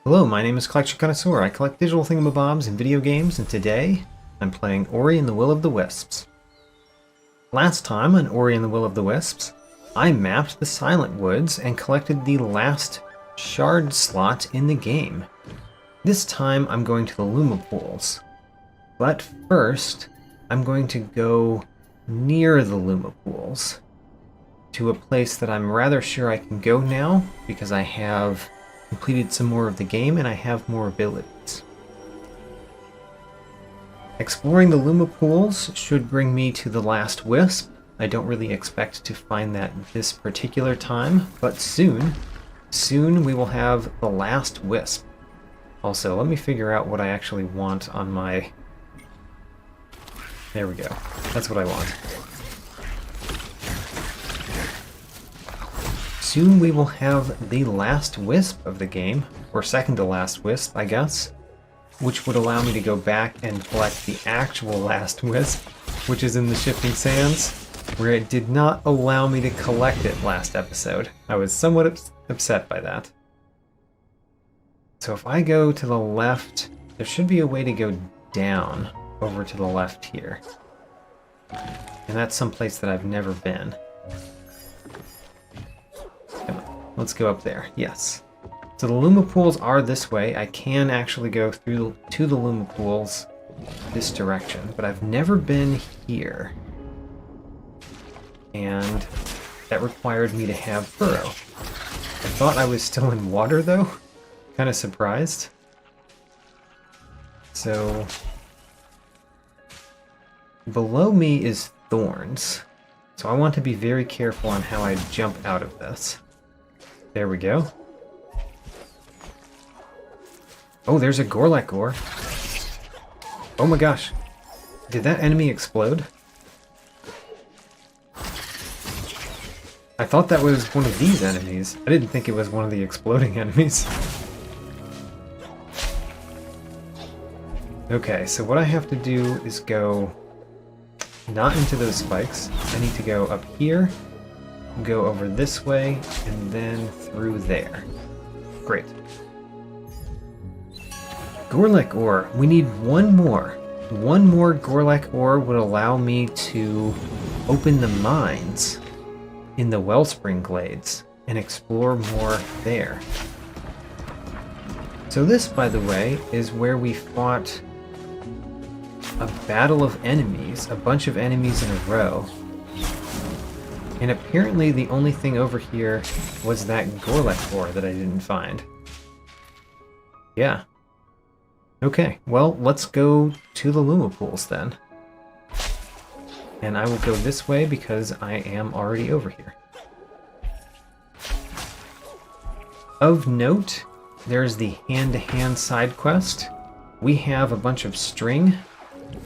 Hello, my name is Collection Connoisseur. I collect digital thingamabobs in video games, and today I'm playing Ori and the Will of the Wisps. Last time on Ori and the Will of the Wisps, I mapped the Silent Woods and collected the last shard slot in the game. This time I'm going to the Luma Pools. But first, I'm going to go near the Luma Pools to a place that I'm rather sure I can go now because I have completed some more of the game and I have more abilities. Exploring the Luma Pools should bring me to the last Wisp. I don't really expect to find that this particular time, but soon we will have the last Wisp. Also, let me figure out what I actually want on my... There we go. That's what I want. Soon we will have the last Wisp of the game, or second to last Wisp, I guess, which would allow me to go back and collect the actual last Wisp, which is in the Shifting Sands, where it did not allow me to collect it last episode. I was somewhat upset by that. So if I go to the left, there should be a way to go down over to the left here. And that's someplace that I've never been. Let's go up there. Yes. So the Luma Pools are this way. I can actually go through to the Luma Pools this direction, but I've never been here. And that required me to have burrow. I thought I was still in water though. Kind of surprised. So below me is thorns. So I want to be very careful on how I jump out of this. There we go. Oh, there's a Gorlek ore. Oh my gosh. Did that enemy explode? I thought that was one of these enemies. I didn't think it was one of the exploding enemies. Okay, so what I have to do is go not into those spikes. I need to go up here, go over this way, and then through there. Great. Gorlek ore. We need one more. One more Gorlek ore would allow me to open the mines in the Wellspring glades and explore more there. So this, by the way, is where we fought a battle of enemies, a bunch of enemies in a row. And apparently the only thing over here was that Gorlek ore that I didn't find. Yeah. Okay, well, let's go to the Luma Pools then. And I will go this way because I am already over here. Of note, there's the hand-to-hand side quest. We have a bunch of string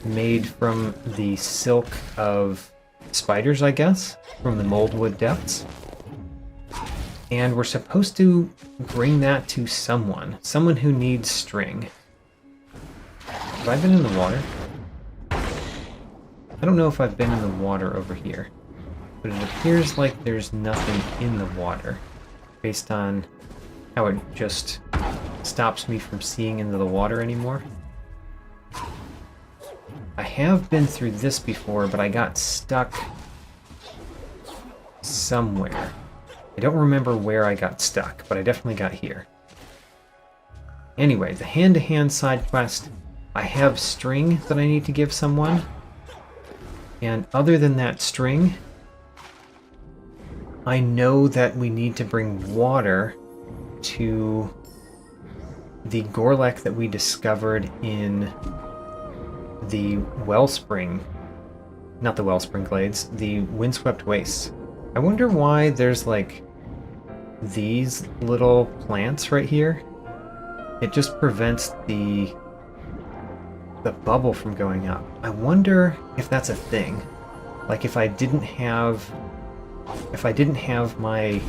made from the silk of spiders, I guess, from the Moldwood depths. And we're supposed to bring that to someone who needs string. Have I been in the water? I don't know if I've been in the water over here, but it appears like there's nothing in the water, based on how it just stops me from seeing into the water anymore. I have been through this before, but I got stuck somewhere. I don't remember where I got stuck, but I definitely got here. Anyway, the hand-to-hand side quest, I have string that I need to give someone. And other than that string, I know that we need to bring water to the Gorlek that we discovered in the Wellspring, not the Wellspring Glades, the Windswept Wastes. I wonder why there's like these little plants right here. It just prevents the bubble from going up. I wonder if that's a thing. Like if I didn't have my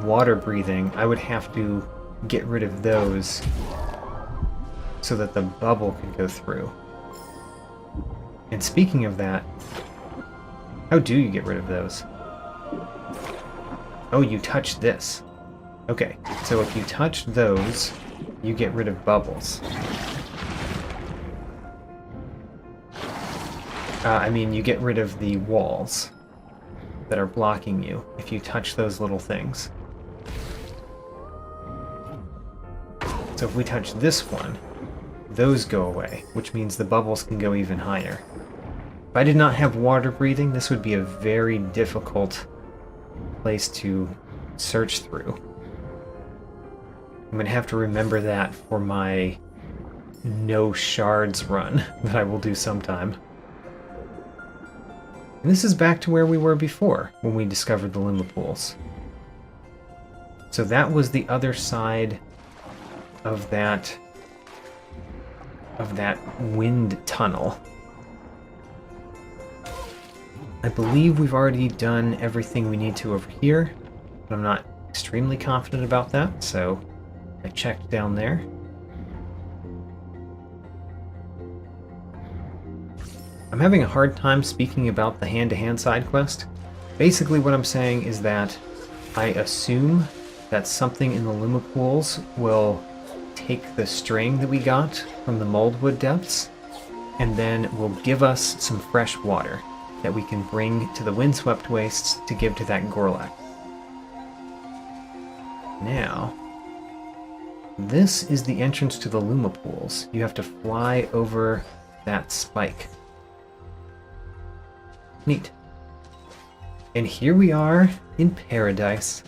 water breathing, I would have to get rid of those so that the bubble could go through. And speaking of that, how do you get rid of those? Oh, you touch this. Okay, so if you touch those, you get rid of bubbles. I mean, you get rid of the walls that are blocking you if you touch those little things. So if we touch this one, those go away, which means the bubbles can go even higher. If I did not have water breathing, this would be a very difficult place to search through. I'm going to have to remember that for my no shards run that I will do sometime. And this is back to where we were before, when we discovered the Luma Pools. So that was the other side of that wind tunnel. I believe we've already done everything we need to over here, but I'm not extremely confident about that, so I checked down there. I'm having a hard time speaking about the hand-to-hand side quest. Basically what I'm saying is that I assume that something in the Luma Pools will take the string that we got from the Moldwood depths, and then will give us some fresh water that we can bring to the Windswept Wastes to give to that Gorlak. Now, this is the entrance to the Luma Pools. You have to fly over that spike. Neat. And here we are in paradise.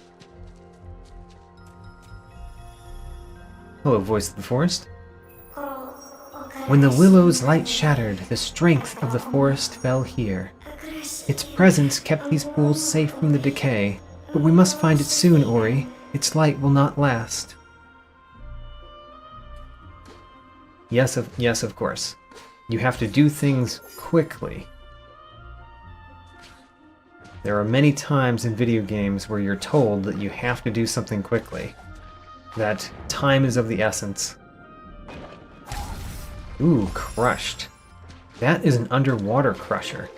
Hello, voice of the forest. When the willow's light shattered, the strength of the forest fell here. Its presence kept these pools safe from the decay, but we must find it soon, Ori. Its light will not last. Yes, of course. You have to do things quickly. There are many times in video games where you're told that you have to do something quickly. That time is of the essence. Ooh, crushed. That is an underwater crusher.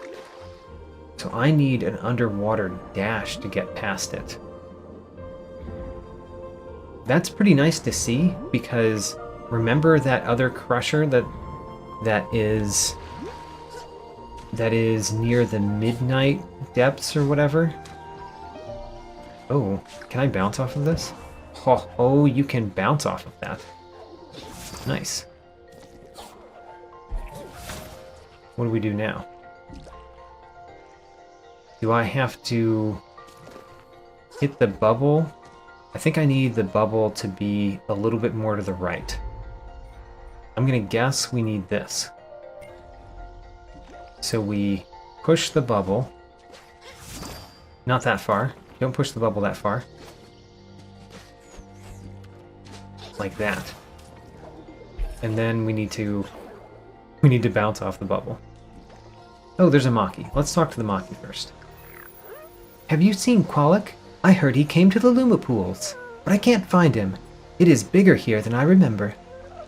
So I need an underwater dash to get past it. That's pretty nice to see, because remember that other crusher that is near the midnight depths or whatever? Oh, can I bounce off of this? Oh, you can bounce off of that. Nice. What do we do now? Do I have to hit the bubble? I think I need the bubble to be a little bit more to the right. I'm gonna guess we need this. So we push the bubble. Not that far. Don't push the bubble that far. Like that. And then we need to bounce off the bubble. Oh, there's a Maki. Let's talk to the Maki first. Have you seen Qualic? I heard he came to the Luma Pools, but I can't find him. It is bigger here than I remember.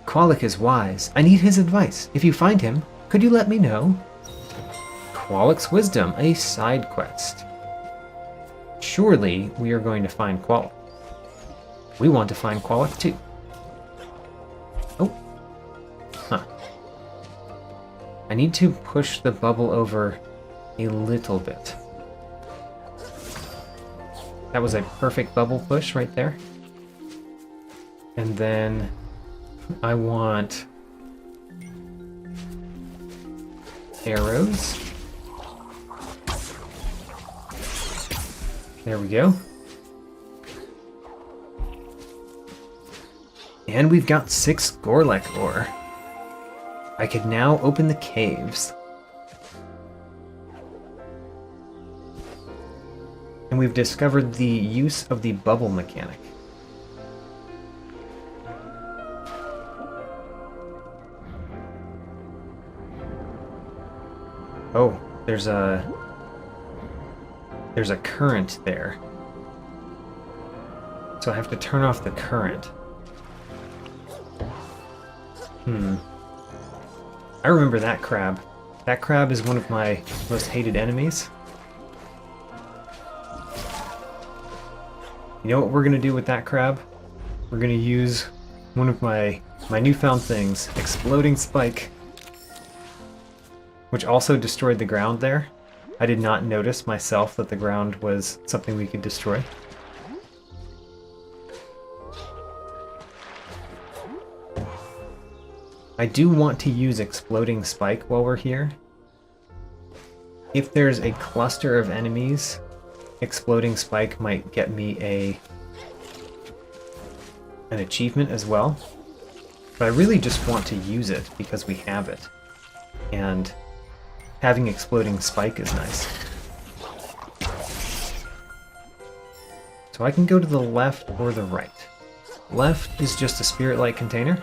Qualic is wise. I need his advice. If you find him, could you let me know? Qualic's Wisdom, a side quest. Surely we are going to find Qualic. We want to find Qualic too. Oh. Huh. I need to push the bubble over a little bit. That was a perfect bubble push right there. And then I want arrows. There we go. And we've got 6 Gorlek ore. I could now open the caves. And we've discovered the use of the bubble mechanic. Oh, there's a current there. So I have to turn off the current. I remember that crab. That crab is one of my most hated enemies. You know what we're gonna do with that crab? We're gonna use one of my newfound things, Exploding Spike, which also destroyed the ground there. I did not notice myself that the ground was something we could destroy. I do want to use Exploding Spike while we're here. If there's a cluster of enemies, Exploding Spike might get me an achievement as well. But I really just want to use it because we have it. And having Exploding Spike is nice. So I can go to the left or the right. Left is just a Spirit Light container.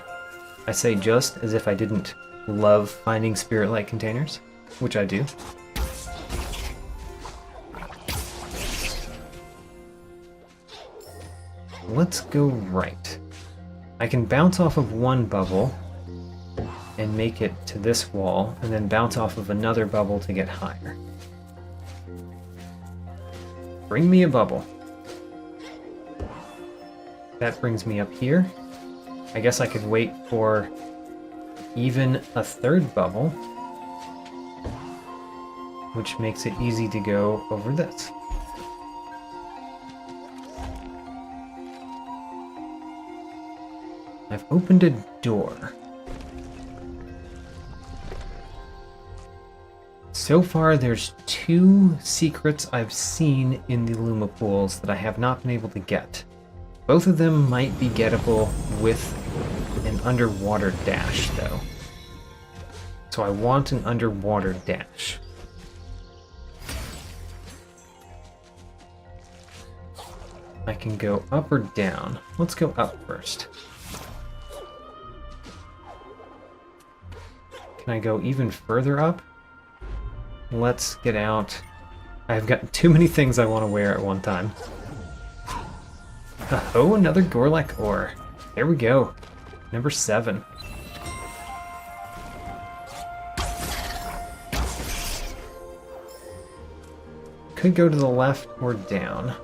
I say just as if I didn't love finding Spirit Light containers, which I do. Let's go right. I can bounce off of one bubble and make it to this wall, and then bounce off of another bubble to get higher. Bring me a bubble. That brings me up here. I guess I could wait for even a third bubble, which makes it easy to go over this. I've opened a door. So far, there's 2 secrets I've seen in the Luma Pools that I have not been able to get. Both of them might be gettable with an underwater dash, though. So I want an underwater dash. I can go up or down. Let's go up first. Can I go even further up? Let's get out. I've got too many things I want to wear at one time. Oh, another Gorlek ore. There we go. Number 7. Could go to the left or down.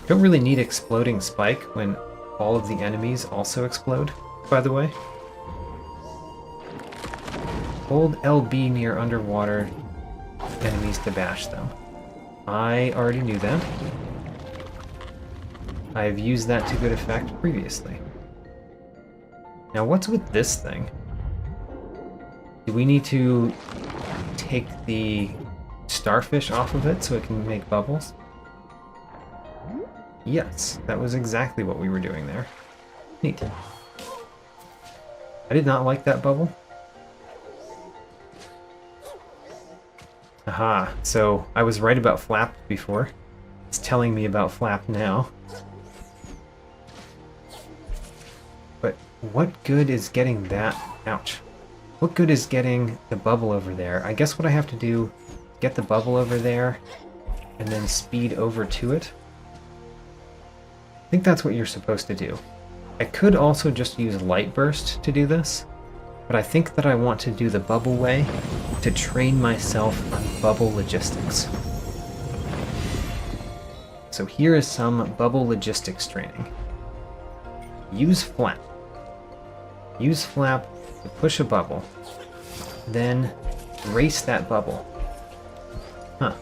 Don't really need Exploding Spike when all of the enemies also explode, by the way. Hold LB near underwater enemies to bash them. I already knew that. I've used that to good effect previously. Now what's with this thing? Do we need to take the starfish off of it so it can make bubbles? Yes, that was exactly what we were doing there. Neat. I did not like that bubble. Aha, so I was right about Flap before. It's telling me about Flap now. But what good is getting that? Ouch. What good is getting the bubble over there? I guess what I have to do, get the bubble over there, and then speed over to it. I think that's what you're supposed to do. I could also just use Light Burst to do this, but I think that I want to do the bubble way to train myself on bubble logistics. So here is some bubble logistics training. Use Flap. Use Flap to push a bubble, then race that bubble. Huh.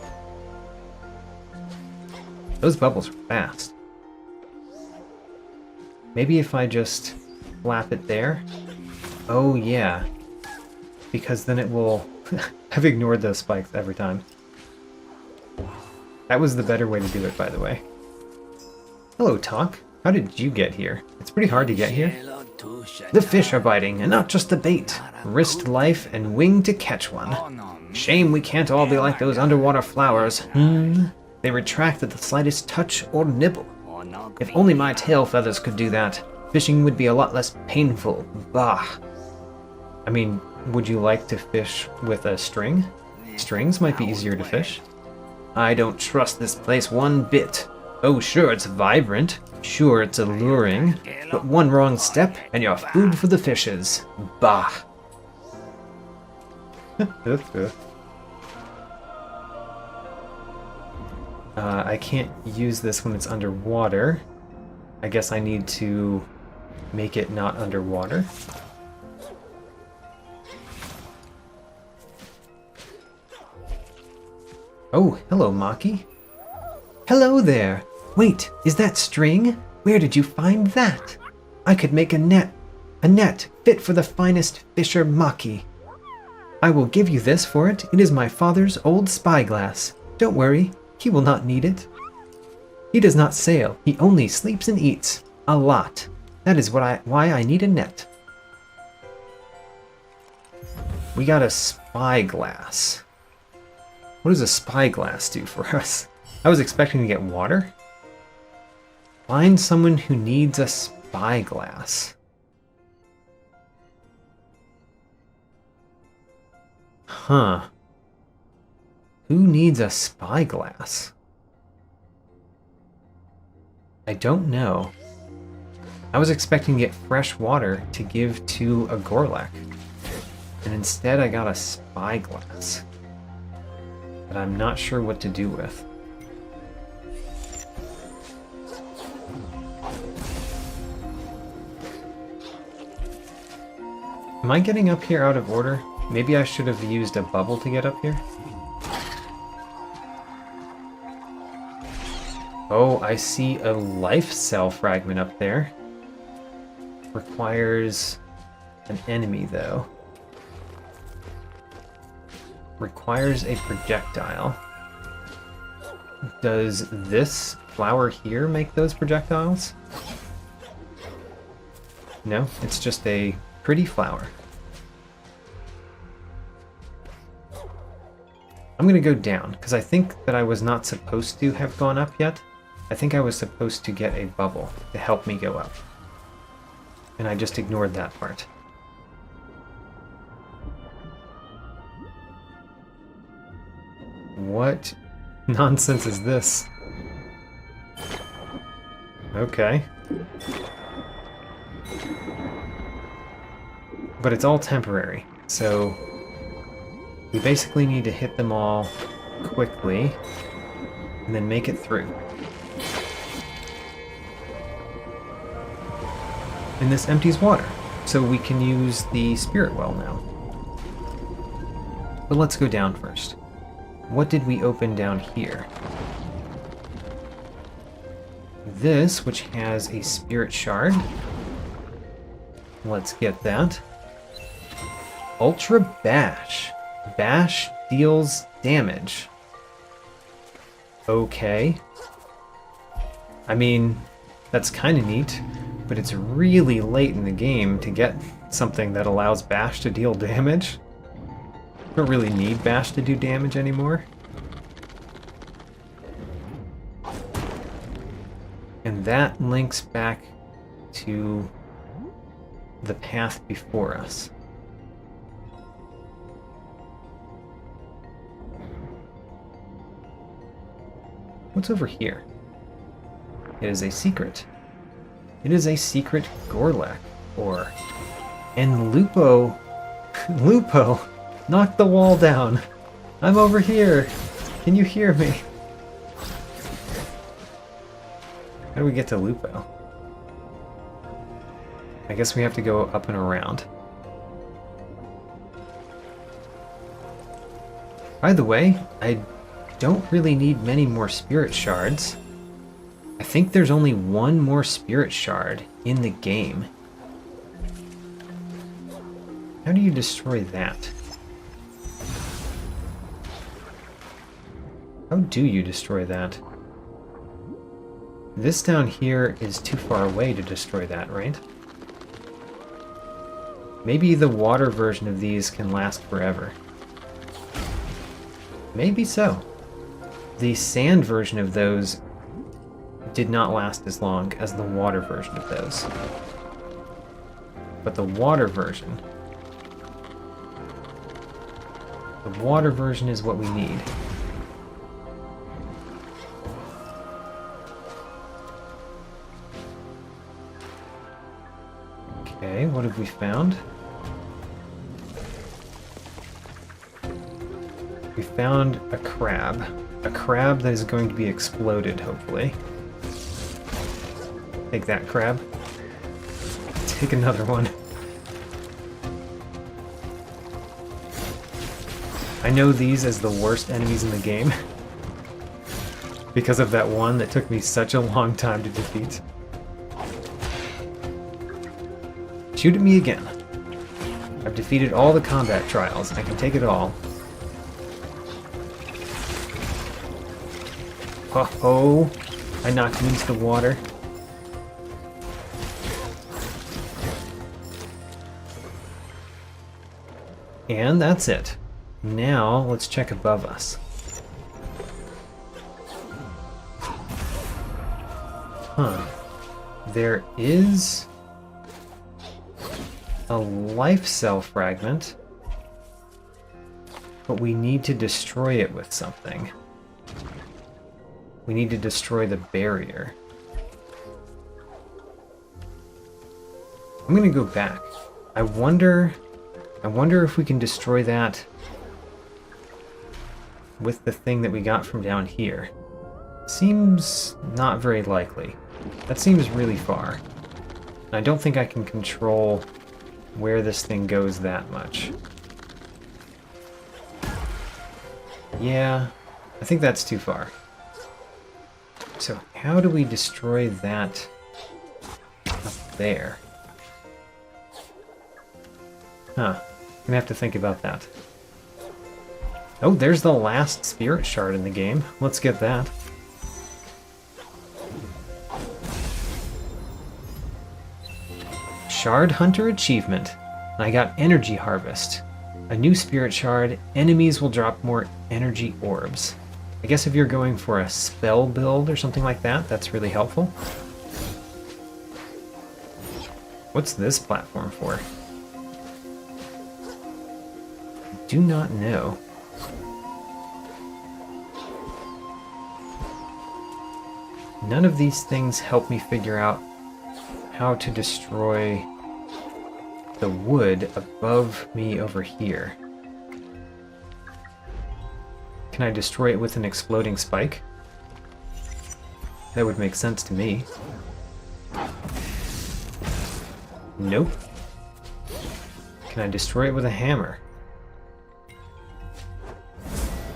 Those bubbles are fast. Maybe if I just flap it there. Oh yeah, because then it will... I've ignored those spikes every time. That was the better way to do it, by the way. Hello, Talk. How did you get here? It's pretty hard to get here. The fish are biting, and not just the bait. Risked life and wing to catch one. Shame we can't all be like those underwater flowers. They retract at the slightest touch or nibble. If only my tail feathers could do that, fishing would be a lot less painful. Bah. I mean, would you like to fish with a string? Strings might be easier to fish. I don't trust this place one bit. Oh, sure, it's vibrant. Sure, it's alluring. But one wrong step, and you're food for the fishes. Bah. I can't use this when it's underwater. I guess I need to make it not underwater. Oh, hello, Maki. Hello there! Wait, is that string? Where did you find that? I could make a net fit for the finest fisher Maki. I will give you this for it. It is my father's old spyglass. Don't worry, he will not need it. He does not sail, he only sleeps and eats. A lot. That is why I need a net. We got a spyglass. What does a spyglass do for us? I was expecting to get water. Find someone who needs a spyglass. Huh. Who needs a spyglass? I don't know. I was expecting to get fresh water to give to a Gorlek. And instead I got a spyglass. But I'm not sure what to do with. Am I getting up here out of order? Maybe I should have used a bubble to get up here? Oh, I see a life cell fragment up there. Requires an enemy, though. Requires a projectile. Does this flower here make those projectiles? No, it's just a pretty flower. I'm gonna go down, because I think that I was not supposed to have gone up yet. I think I was supposed to get a bubble to help me go up. And I just ignored that part. What nonsense is this? Okay. But it's all temporary, so we basically need to hit them all quickly and then make it through. And this empties water, so we can use the spirit well now. But let's go down first. What did we open down here? This, which has a spirit shard. Let's get that. Ultra Bash. Bash deals damage. Okay. I mean, that's kind of neat, but it's really late in the game to get something that allows Bash to deal damage. Don't really need Bash to do damage anymore. And that links back to the path before us. What's over here? It is a secret. It is a secret Gorlek ore. And Lupo... Lupo! Knock the wall down! I'm over here! Can you hear me? How do we get to Lupo? I guess we have to go up and around. By the way, I don't really need many more spirit shards. I think there's only one more spirit shard in the game. How do you destroy that? How do you destroy that? This down here is too far away to destroy that, right? Maybe the water version of these can last forever. Maybe so. The sand version of those did not last as long as the water version of those. But the water version is what we need. Okay, what have we found? We found a crab. A crab that is going to be exploded, hopefully. Take that, crab. Take another one. I know these as the worst enemies in the game. Because of that one that took me such a long time to defeat. Shoot at me again. I've defeated all the combat trials. I can take it all. Ho-ho! I knocked him into the water. And that's it. Now, let's check above us. Huh. There is a life cell fragment, but we need to destroy it with something. We need to destroy the barrier. I'm gonna go back. I wonder if we can destroy that with the thing that we got from down here. Seems not very likely. That seems really far. And I don't think I can control where this thing goes that much. Yeah, I think that's too far. So how do we destroy that up there? Huh, I'm gonna have to think about that. Oh, there's the last spirit shard in the game. Let's get that. Shard Hunter achievement. And I got Energy Harvest. A new spirit shard, enemies will drop more energy orbs. I guess if you're going for a spell build or something like that, that's really helpful. What's this platform for? I do not know. None of these things help me figure out how to destroy the wood above me over here. Can I destroy it with an exploding spike? That would make sense to me. Nope. Can I destroy it with a hammer?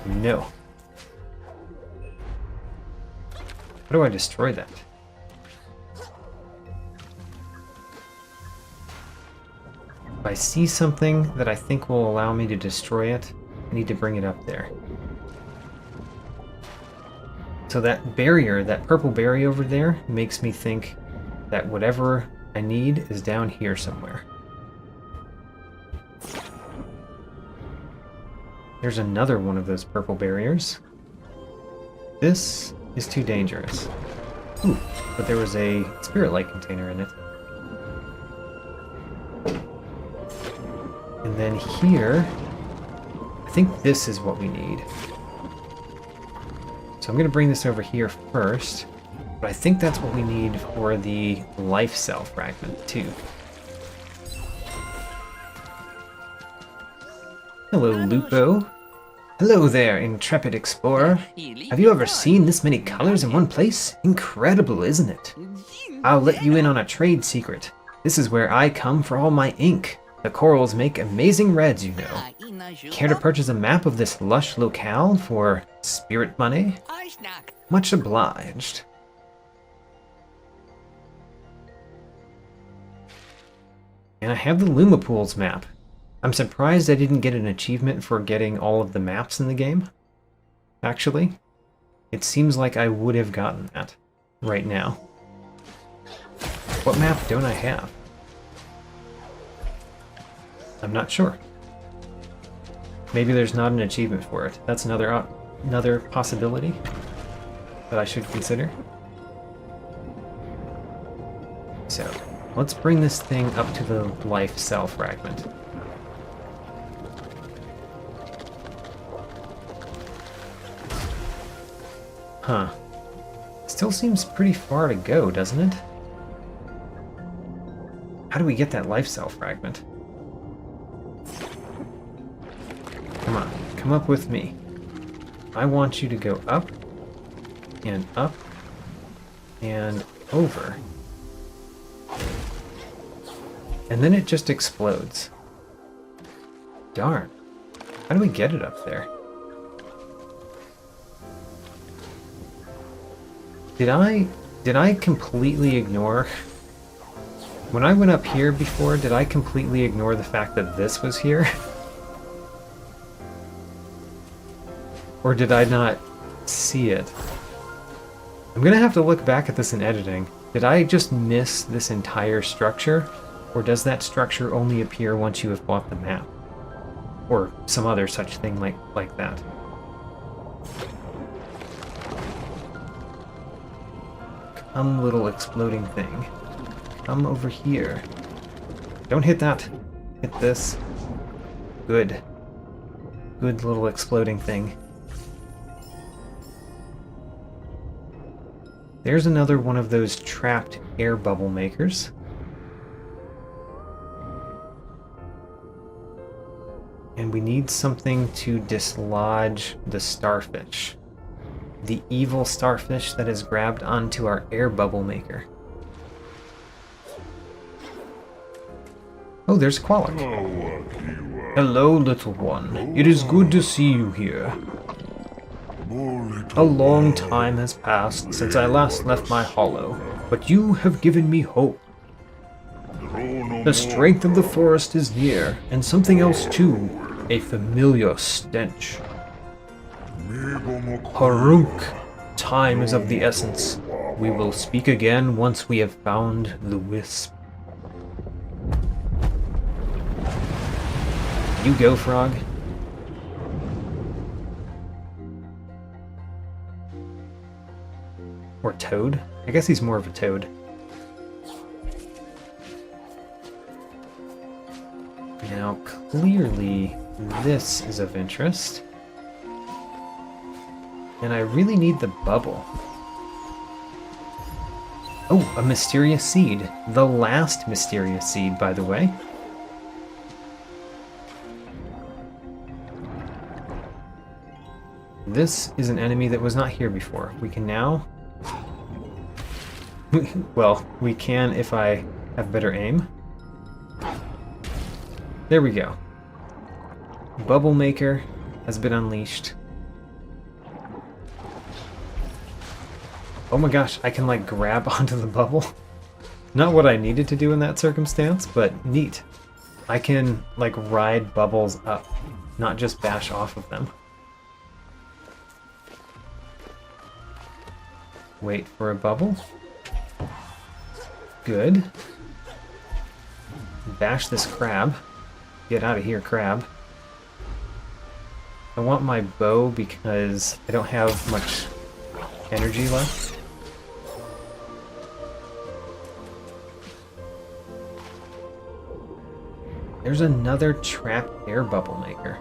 No. How do I destroy that? If I see something that I think will allow me to destroy it, I need to bring it up there. So that barrier, that purple barrier over there, makes me think that whatever I need is down here somewhere. There's another one of those purple barriers. This is too dangerous. Ooh, but there was a spirit light container in it. And then here, I think this is what we need. So I'm going to bring this over here first, but I think that's what we need for the life cell fragment too. Hello, Lupo. Hello there, intrepid explorer. Have you ever seen this many colors in one place? Incredible, isn't it? I'll let you in on a trade secret. This is where I come for all my ink. The corals make amazing reds, you know. Care to purchase a map of this lush locale for spirit money? Much obliged. And I have the Luma Pools map. I'm surprised I didn't get an achievement for getting all of the maps in the game. Actually, it seems like I would have gotten that right now. What map don't I have? I'm not sure. Maybe there's not an achievement for it. That's another possibility that I should consider. So, let's bring this thing up to the life cell fragment. Huh. Still seems pretty far to go, doesn't it? How do we get that life cell fragment? Come on, come up with me. I want you to go up and over. And then it just explodes. Darn. How do we get it up there? Did I completely ignore... When I went up here before, did I completely ignore the fact that this was here? Or did I not see it? I'm gonna have to look back at this in editing. Did I just miss this entire structure? Or does that structure only appear once you have bought the map? Or some other such thing like that? Come, little exploding thing. Come over here. Don't hit that. Hit this. Good. Good little exploding thing. There's another one of those trapped air bubble makers. And we need something to dislodge the starfish. The evil starfish that has grabbed onto our air bubble maker. Oh, there's Qualic. Hello, little one. It is good to see you here. A long time has passed since I last left my hollow, but you have given me hope. The strength of the forest is near, and something else too, a familiar stench. Harunk, time is of the essence. We will speak again once we have found the Wisp. You go, Frog. Or Toad? I guess he's more of a toad. Now, clearly, this is of interest. And I really need the bubble. Oh, a mysterious seed. The last mysterious seed, by the way. This is an enemy that was not here before. We can now... well, we can if I have better aim. There we go. Bubble Maker has been unleashed. Oh my gosh, I can like grab onto the bubble. Not what I needed to do in that circumstance, but neat. I can like ride bubbles up, not just bash off of them. Wait for a bubble. Good. Bash this crab. Get out of here, crab. I want my bow because I don't have much energy left. There's another trapped air bubble maker.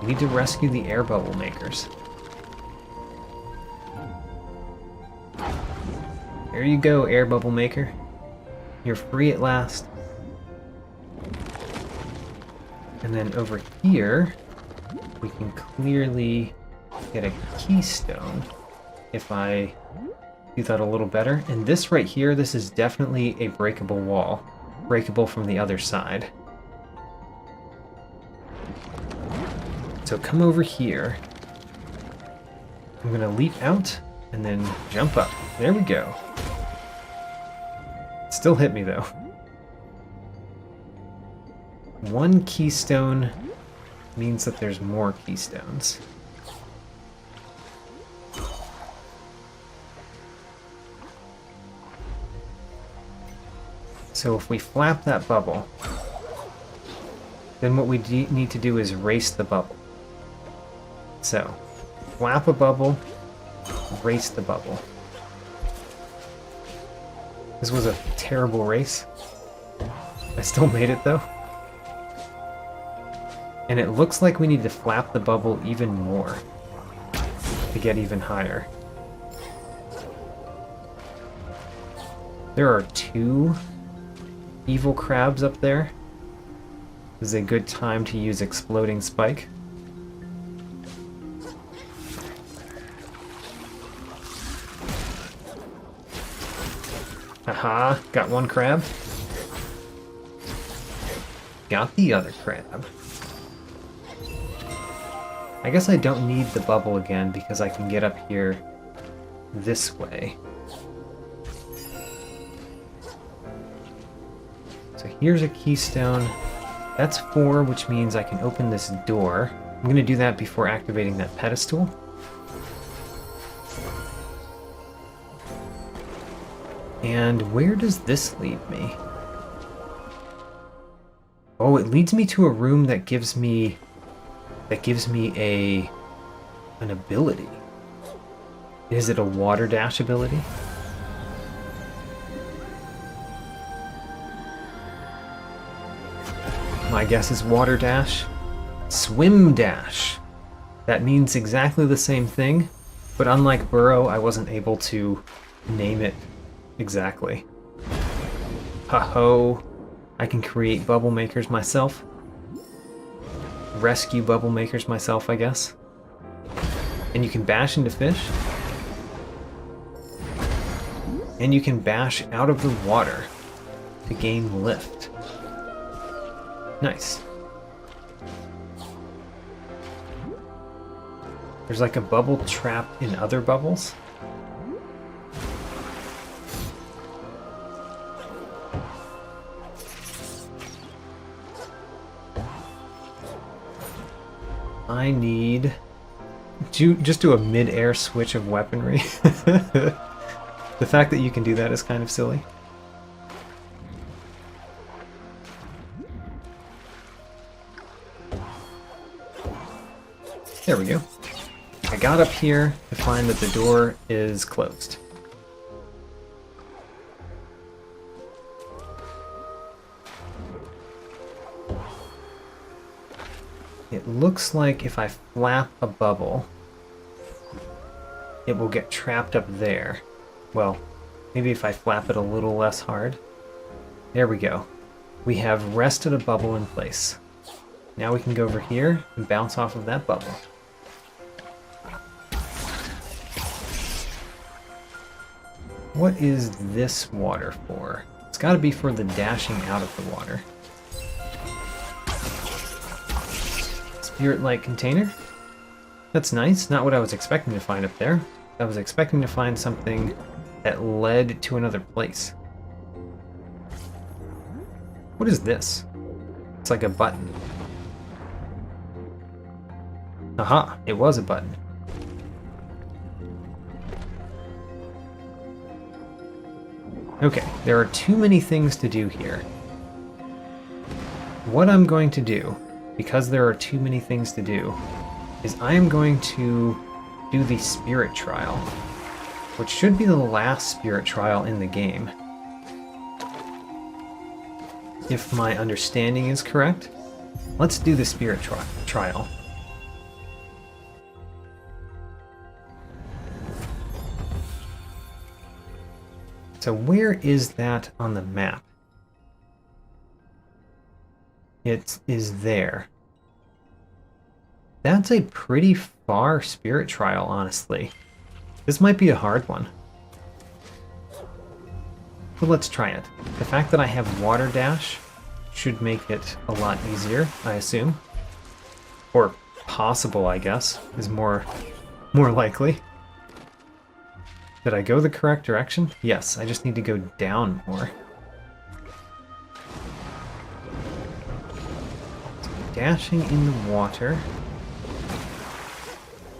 We need to rescue the air bubble makers. There you go, air bubble maker. You're free at last. And then over here, we can clearly get a keystone if I do that a little better. And this right here, this is definitely a breakable wall. Breakable from the other side. So come over here. I'm gonna leap out and then jump up. There we go. Still hit me though. One keystone means that there's more keystones. So if we flap that bubble, then what we need to do is race the bubble. So, flap a bubble, race the bubble. This was a terrible race. I still made it though. And it looks like we need to flap the bubble even more to get even higher. There are 2 evil crabs up there. This is a good time to use Exploding Spike. Haha, got one crab. Got the other crab. I guess I don't need the bubble again because I can get up here this way. So here's a keystone. That's 4, which means I can open this door. I'm going to do that before activating that pedestal. And where does this lead me? Oh, it leads me to a room that gives me an ability. Is it a water dash ability? My guess is water dash. Swim dash. That means exactly the same thing, but unlike burrow, I wasn't able to name it exactly. Ha-ho. I can create bubble makers myself. Rescue bubble makers myself, I guess. And you can bash into fish. And you can bash out of the water to gain lift. Nice. There's like a bubble trap in other bubbles. I need to just do a mid-air switch of weaponry. The fact that you can do that is kind of silly. There we go. I got up here to find that the door is closed. It looks like if I flap a bubble, it will get trapped up there. Well, maybe if I flap it a little less hard. There we go. We have rested a bubble in place. Now we can go over here and bounce off of that bubble. What is this water for? It's got to be for the dashing out of the water. Spirit light container? That's nice. Not what I was expecting to find up there. I was expecting to find something that led to another place. What is this? It's like a button. Aha, it was a button. Okay, there are too many things to do here. What I'm going to do, because there are too many things to do, is I am going to do the spirit trial, which should be the last spirit trial in the game. If my understanding is correct, let's do the spirit trial. So where is that on the map? It is there. That's a pretty far spirit trial, honestly. This might be a hard one. But let's try it. The fact that I have water dash should make it a lot easier, I assume. Or possible, I guess, is more likely. Did I go the correct direction? Yes, I just need to go down more. Dashing in the water.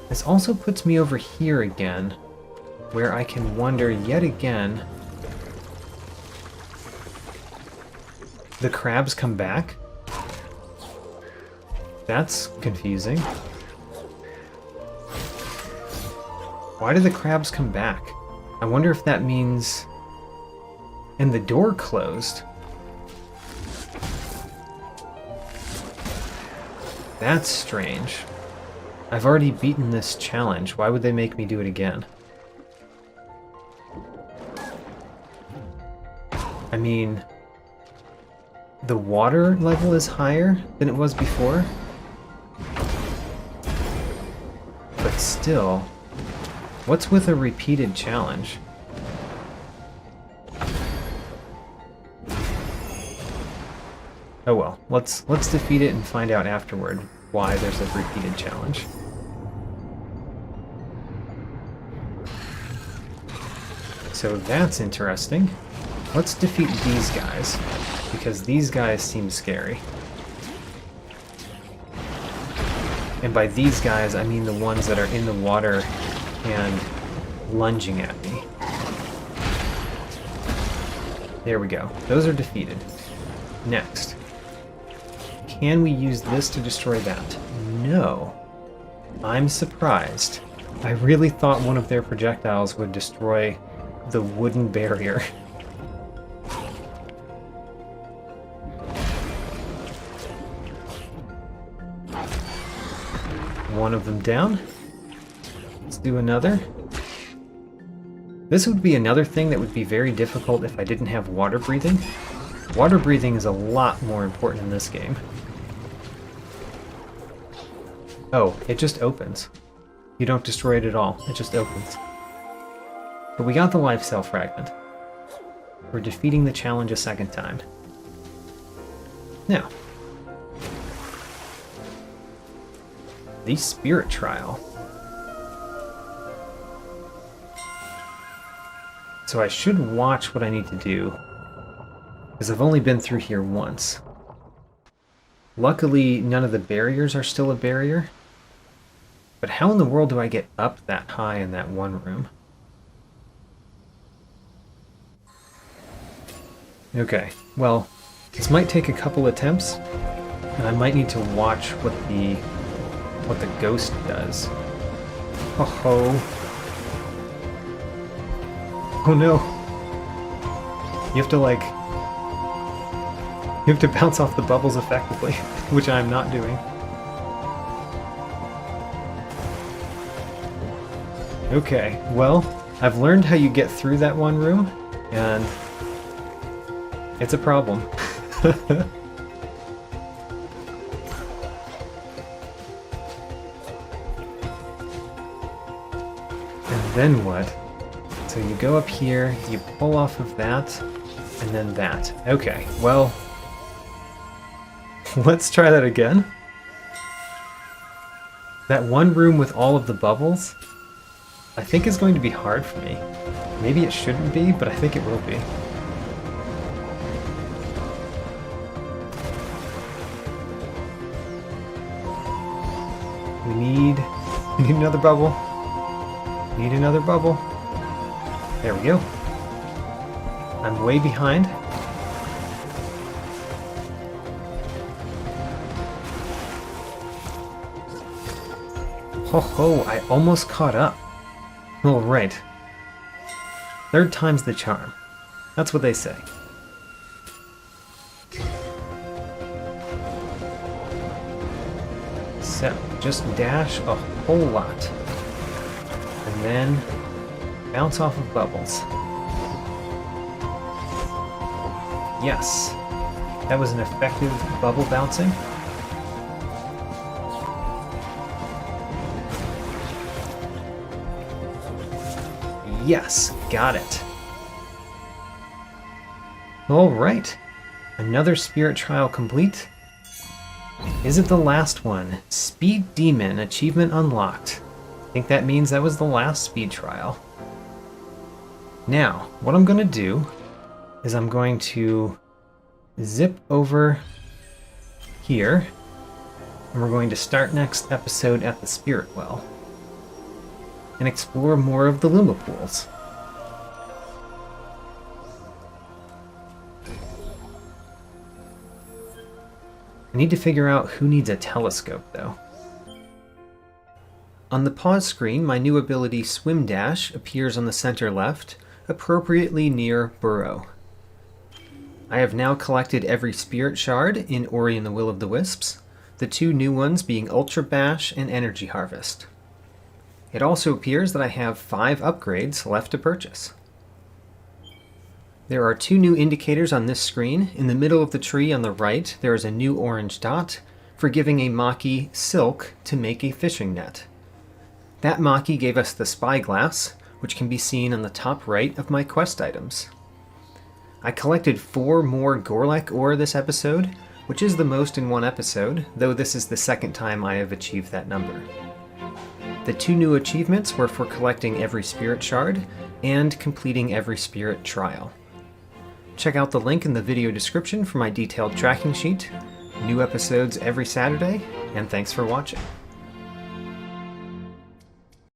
This also puts me over here again, where I can wonder yet again. The crabs come back? That's confusing. Why do the crabs come back? I wonder if that means... And the door closed. That's strange. I've already beaten this challenge. Why would they make me do it again? I mean... The water level is higher than it was before. But still... What's with a repeated challenge? Oh well, let's defeat it and find out afterward why there's a repeated challenge. So that's interesting. Let's defeat these guys, because these guys seem scary. And by these guys, I mean the ones that are in the water and lunging at me. There we go. Those are defeated. Next. Can we use this to destroy that? No. I'm surprised. I really thought one of their projectiles would destroy the wooden barrier. One of them down. Let's do another. This would be another thing that would be very difficult if I didn't have water breathing. Water breathing is a lot more important in this game. Oh, it just opens. You don't destroy it at all, it just opens. But we got the life cell fragment. We're defeating the challenge a second time. Now, the Spirit Trial. So I should watch what I need to do, because I've only been through here once. Luckily, none of the barriers are still a barrier. But how in the world do I get up that high in that one room? Okay, well, this might take a couple attempts, and I might need to watch what the ghost does. Oh ho. Oh no. You have to bounce off the bubbles effectively, which I'm not doing. Okay, well, I've learned how you get through that one room, and it's a problem. And then what? So you go up here, you pull off of that, and then that. Okay, well, let's try that again. That one room with all of the bubbles, I think is going to be hard for me. Maybe it shouldn't be, but I think it will be. We need another bubble. Need another bubble. There we go. I'm way behind. Ho ho, I almost caught up. All right. Third time's the charm. That's what they say. So, just dash a whole lot. And then bounce off of bubbles. Yes. That was an effective bubble bouncing. Yes, got it. All right. Another spirit trial complete. Is it the last one? Speed Demon achievement unlocked. I think that means that was the last speed trial. Now, what I'm going to do is I'm going to zip over here, and we're going to start next episode at the Spirit Well and explore more of the Luma Pools. I need to figure out who needs a telescope, though. On the pause screen, my new ability Swim Dash appears on the center left, appropriately near Burrow. I have now collected every Spirit Shard in Ori and the Will of the Wisps, the two new ones being Ultra Bash and Energy Harvest. It also appears that I have 5 upgrades left to purchase. There are 2 new indicators on this screen. In the middle of the tree on the right, there is a new orange dot for giving a Maki silk to make a fishing net. That Maki gave us the spyglass, which can be seen on the top right of my quest items. I collected 4 more Gorlek ore this episode, which is the most in one episode, though this is the second time I have achieved that number. The 2 new achievements were for collecting every spirit shard and completing every spirit trial. Check out the link in the video description for my detailed tracking sheet. New episodes every Saturday, and thanks for watching.